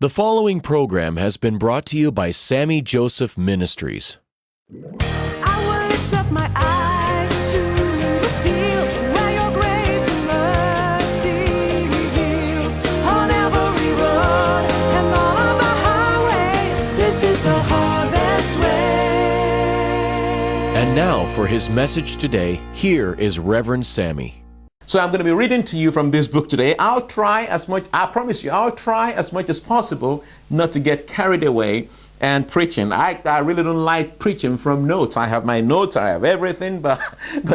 The following program has been brought to you by Sammy Joseph Ministries. I will lift up my eyes to the fields where your grace and mercy reveals. On every road and all of the highways, this is the HarvestWays. And now for his message today, here is Reverend Sammy. So I'm going to be reading to you from this book today. I'll try as much as possible not to get carried away and preaching. I really don't like preaching from notes. I have my notes, I have everything, but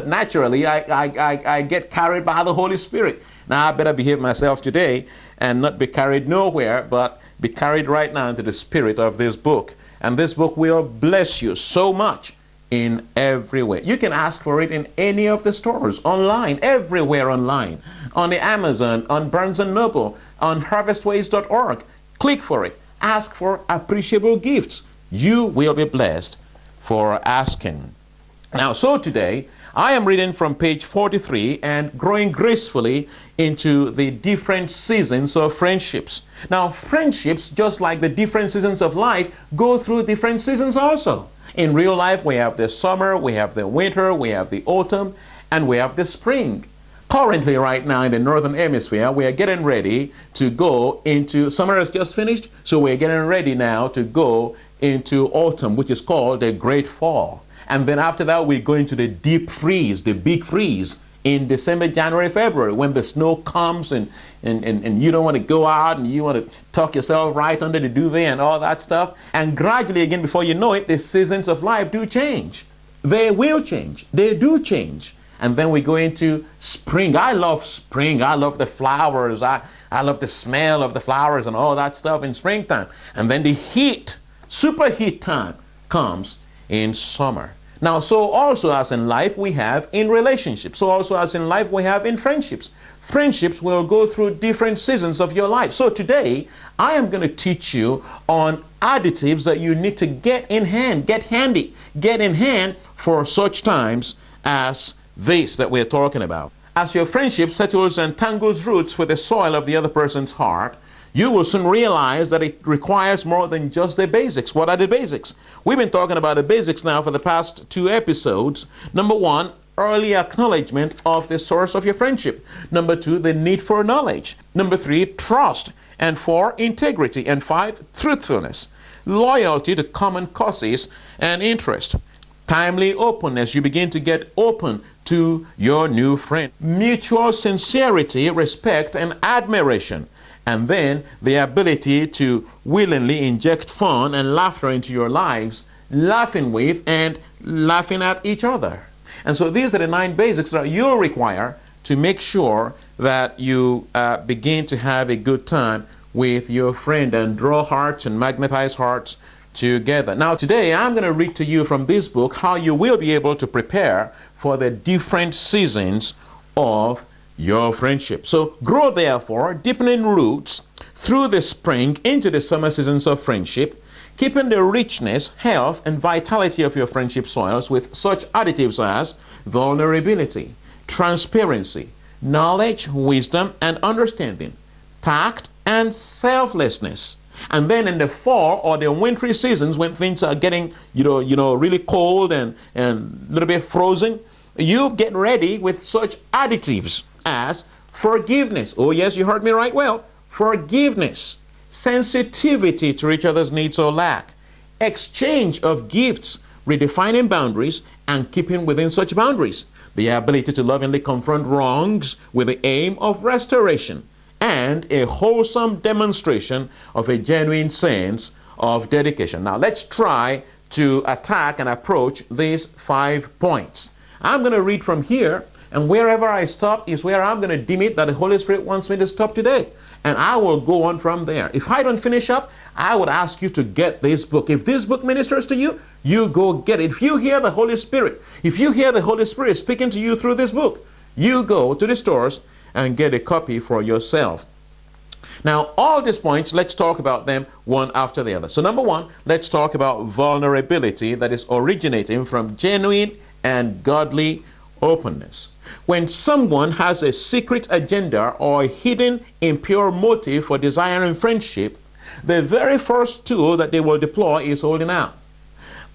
naturally I get carried by the Holy Spirit. Now I better behave myself today and not be carried nowhere, but be carried right now into the spirit of this book. And this book will bless you so much in every way. You can ask for it in any of the stores, online, everywhere online, on the Amazon, on Barnes & Noble, on HarvestWays.org. Click for it. Ask for appreciable gifts. You will be blessed for asking. Now, so today, I am reading from page 43 and growing gracefully into the different seasons of friendships. Now, friendships, just like the different seasons of life, go through different seasons also. In real life, we have the summer, we have the winter, we have the autumn, and we have the spring. Currently, right now in the northern hemisphere, we are getting ready to go into, summer has just finished, so we're getting ready now to go into autumn, which is called the Great Fall. And then after that, we go into the deep freeze, the big freeze, in December, January, February, when the snow comes and you don't want to go out and you want to tuck yourself right under the duvet and all that stuff. And gradually, again, before you know it, the seasons of life do change. They will change. They do change. And then we go into spring. I love spring. I love the flowers. I love the smell of the flowers and all that stuff in springtime. And then the heat, super heat time comes in summer. Now, so also as in life, we have in relationships. So also as in life, we have in friendships. Friendships will go through different seasons of your life. So today, I am going to teach you on additives that you need to get in hand, get in hand for such times as this that we're talking about. As your friendship settles and tangles roots with the soil of the other person's heart, you will soon realize that it requires more than just the basics. What are the basics? We've been talking about the basics now for the past 2 episodes. Number 1, early acknowledgement of the source of your friendship. Number 2, the need for knowledge. Number 3, trust. And 4, integrity. And 5, truthfulness. Loyalty to common causes and interest. Timely openness. You begin to get open to your new friend. Mutual sincerity, respect, and admiration. And then the ability to willingly inject fun and laughter into your lives, laughing with and laughing at each other. And so these are the 9 basics that you'll require to make sure that you begin to have a good time with your friend and draw hearts and magnetize hearts together. Now today I'm going to read to you from this book how you will be able to prepare for the different seasons of your friendship. So grow therefore, deepening roots through the spring into the summer seasons of friendship, keeping the richness, health, and vitality of your friendship soils with such additives as vulnerability, transparency, knowledge, wisdom, and understanding, tact, and selflessness. And then in the fall or the wintry seasons when things are getting, really cold and a little bit frozen, you get ready with such additives as forgiveness. Oh yes, you heard me right well. Forgiveness, sensitivity to each other's needs or lack, exchange of gifts, redefining boundaries and keeping within such boundaries, the ability to lovingly confront wrongs with the aim of restoration, and a wholesome demonstration of a genuine sense of dedication. Now let's try to attack and approach these 5 points. I'm going to read from here, and wherever I stop is where I'm going to deem it that the Holy Spirit wants me to stop today. And I will go on from there. If I don't finish up, I would ask you to get this book. If this book ministers to you, you go get it. If you hear the Holy Spirit speaking to you through this book, you go to the stores and get a copy for yourself. Now, all these points, let's talk about them one after the other. So number 1, let's talk about vulnerability that is originating from genuine and godly openness. When someone has a secret agenda or a hidden impure motive for desiring friendship, the very first tool that they will deploy is holding out.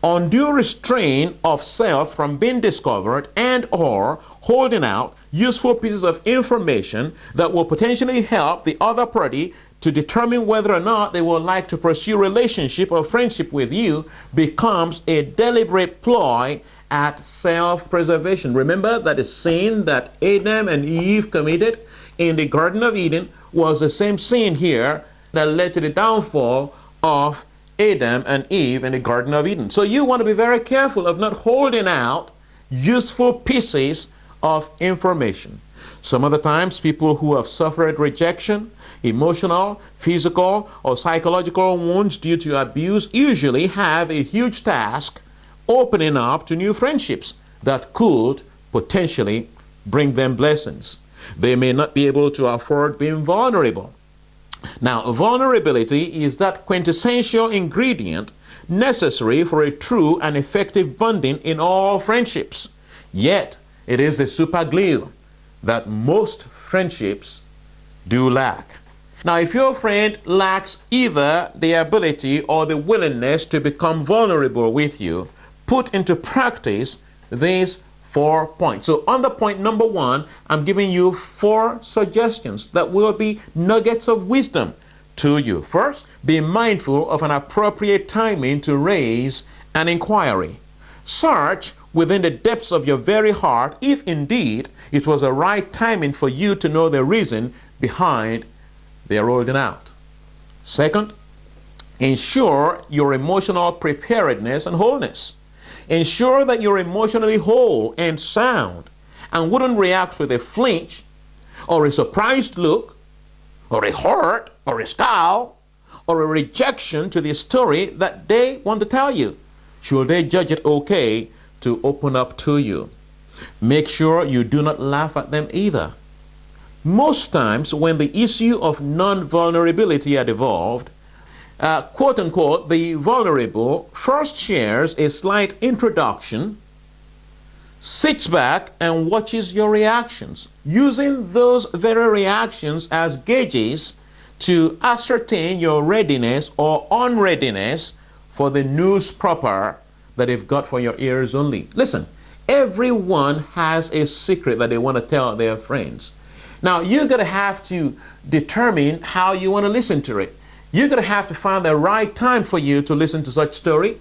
Undue restraint of self from being discovered and or holding out useful pieces of information that will potentially help the other party to determine whether or not they would like to pursue relationship or friendship with you becomes a deliberate ploy at self-preservation. Remember that the sin that Adam and Eve committed in the Garden of Eden was the same sin here that led to the downfall of Adam and Eve in the Garden of Eden. So you want to be very careful of not holding out useful pieces of information. Some of the times people who have suffered rejection, emotional, physical, or psychological wounds due to abuse usually have a huge task opening up to new friendships that could potentially bring them blessings. They may not be able to afford being vulnerable. Now, vulnerability is that quintessential ingredient necessary for a true and effective bonding in all friendships. Yet, it is the super glue that most friendships do lack. Now, if your friend lacks either the ability or the willingness to become vulnerable with you, put into practice these 4 points. So under point number 1, I'm giving you 4 suggestions that will be nuggets of wisdom to you. First, be mindful of an appropriate timing to raise an inquiry. Search within the depths of your very heart if indeed it was the right timing for you to know the reason behind their holding out. Second, ensure your emotional preparedness and wholeness. Ensure that you're emotionally whole and sound and wouldn't react with a flinch or a surprised look or a hurt or a scowl or a rejection to the story that they want to tell you, should they judge it okay to open up to you. Make sure you do not laugh at them either. Most times when the issue of non-vulnerability are involved, quote unquote, the vulnerable first shares a slight introduction, sits back and watches your reactions, using those very reactions as gauges to ascertain your readiness or unreadiness for the news proper that they've got for your ears only. Listen, everyone has a secret that they want to tell their friends. Now, you're going to have to determine how you want to listen to it. You're going to have to find the right time for you to listen to such story.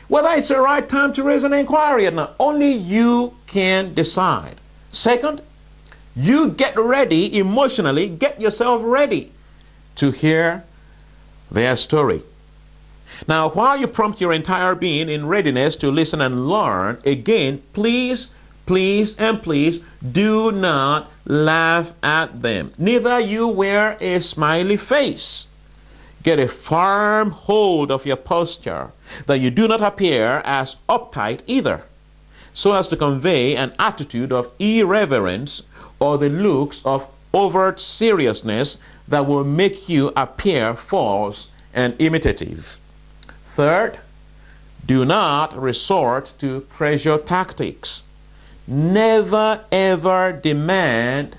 Whether it's the right time to raise an inquiry or not, only you can decide. Second, you get ready emotionally, get yourself ready to hear their story. Now, while you prompt your entire being in readiness to listen and learn, again, please do not laugh at them. Neither you wear a smiley face. Get a firm hold of your posture, that you do not appear as uptight either, so as to convey an attitude of irreverence or the looks of overt seriousness that will make you appear false and imitative. Third, do not resort to pressure tactics. Never ever demand,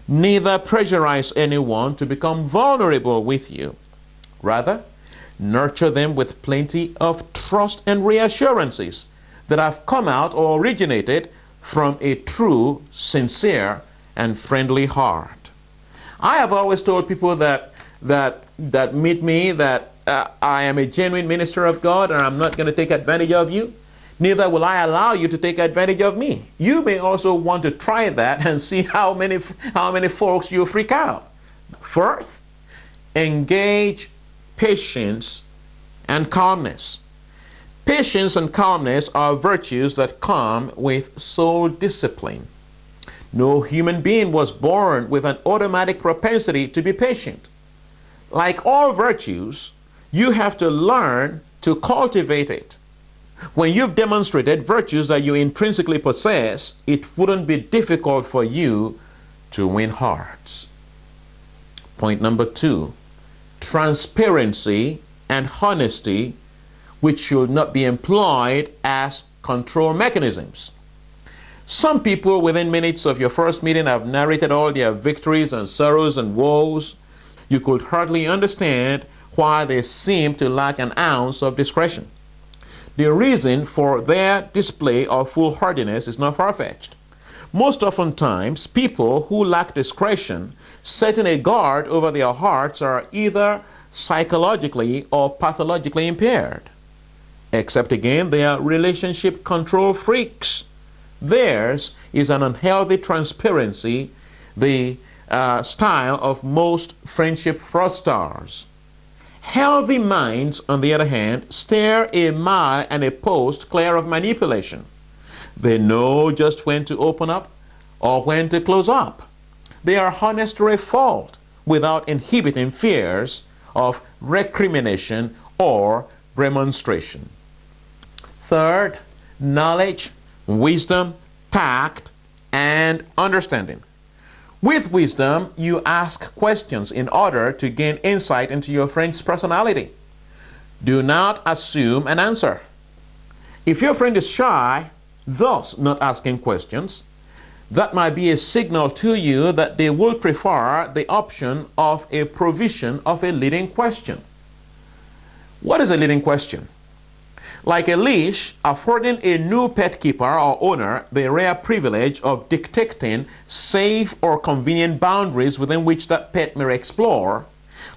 neither pressurize anyone to become vulnerable with you. Rather, nurture them with plenty of trust and reassurances that have come out or originated from a true, sincere, and friendly heart. I have always told people that meet me that I am a genuine minister of God and I'm not going to take advantage of you. Neither will I allow you to take advantage of me. You may also want to try that and see how many folks you freak out. First, engage patience and calmness. Patience and calmness are virtues that come with soul discipline. No human being was born with an automatic propensity to be patient. Like all virtues, you have to learn to cultivate it. When you've demonstrated virtues that you intrinsically possess, it wouldn't be difficult for you to win hearts. Point number 2, transparency and honesty, which should not be employed as control mechanisms. Some people within minutes of your first meeting have narrated all their victories and sorrows and woes. You could hardly understand why they seem to lack an ounce of discretion. The reason for their display of foolhardiness is not far-fetched. Most oftentimes, people who lack discretion, setting a guard over their hearts, are either psychologically or pathologically impaired. Except again, they are relationship control freaks. Theirs is an unhealthy transparency, the style of most friendship fraudsters. Healthy minds, on the other hand, steer a mile and a post clear of manipulation. They know just when to open up or when to close up. They are honest to a fault without inhibiting fears of recrimination or remonstration. Third, knowledge, wisdom, tact, and understanding. With wisdom, you ask questions in order to gain insight into your friend's personality. Do not assume an answer. If your friend is shy, thus not asking questions, that might be a signal to you that they will prefer the option of a provision of a leading question. What is a leading question? Like a leash, affording a new pet keeper or owner the rare privilege of dictating safe or convenient boundaries within which that pet may explore,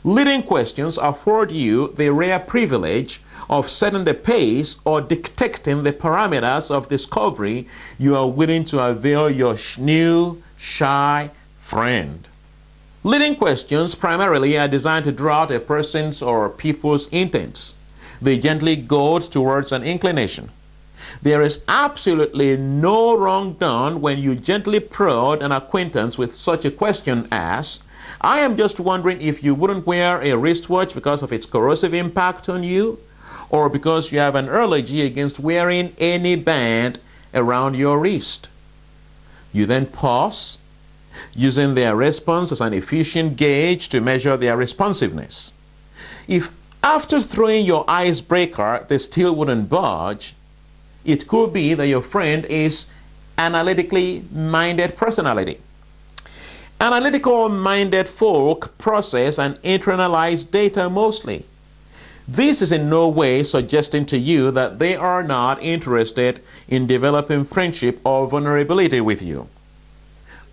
leading questions afford you the rare privilege of setting the pace or dictating the parameters of discovery you are willing to avail your new, shy friend. Leading questions primarily are designed to draw out a person's or people's intents. They gently goad towards an inclination. There is absolutely no wrong done when you gently prod an acquaintance with such a question as, "I am just wondering if you wouldn't wear a wristwatch because of its corrosive impact on you, or because you have an allergy against wearing any band around your wrist." You then pause, using their response as an efficient gauge to measure their responsiveness. If after throwing your icebreaker they still wouldn't budge, it could be that your friend is analytically minded personality. Analytical minded folk process and internalize data mostly. This is in no way suggesting to you that they are not interested in developing friendship or vulnerability with you.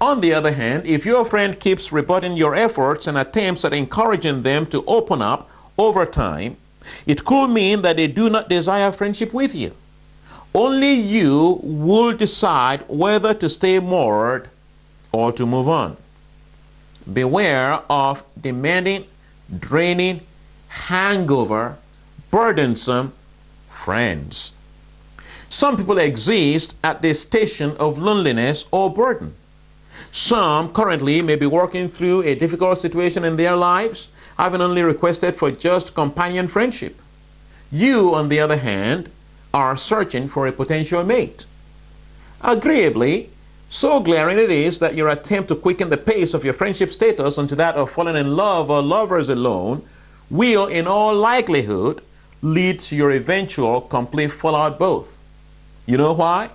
On the other hand, if your friend keeps rebutting your efforts and attempts at encouraging them to open up over time, it could mean that they do not desire friendship with you. Only you will decide whether to stay moored or to move on. Beware of demanding, draining, hangover, burdensome friends. Some people exist at the station of loneliness or burden. Some currently may be working through a difficult situation in their lives, having only requested for just companion friendship. You, on the other hand, are searching for a potential mate. Agreeably, so glaring it is that your attempt to quicken the pace of your friendship status onto that of falling in love or lovers alone will, in all likelihood, lead to your eventual complete fallout both. You know why?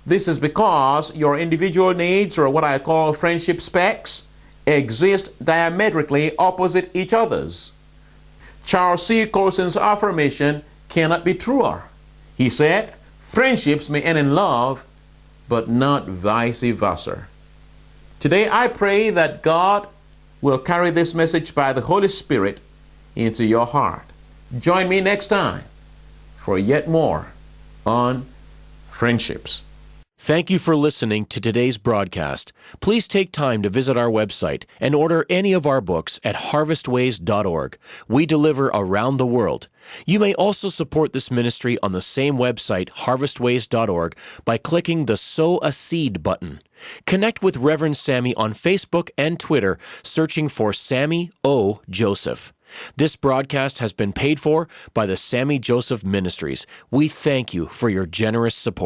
This is because your individual needs, or what I call friendship specs, exist diametrically opposite each other's. Charles C. Colson's affirmation cannot be truer. He said, "Friendships may end in love, but not vice versa." Today I pray that God will carry this message by the Holy Spirit into your heart. Join me next time for yet more on friendships. Thank you for listening to today's broadcast. Please take time to visit our website and order any of our books at HarvestWays.org. We deliver around the world. You may also support this ministry on the same website, HarvestWays.org, by clicking the Sow a Seed button. Connect with Reverend Sammy on Facebook and Twitter, searching for Sammy O. Joseph. This broadcast has been paid for by the Sammy Joseph Ministries. We thank you for your generous support.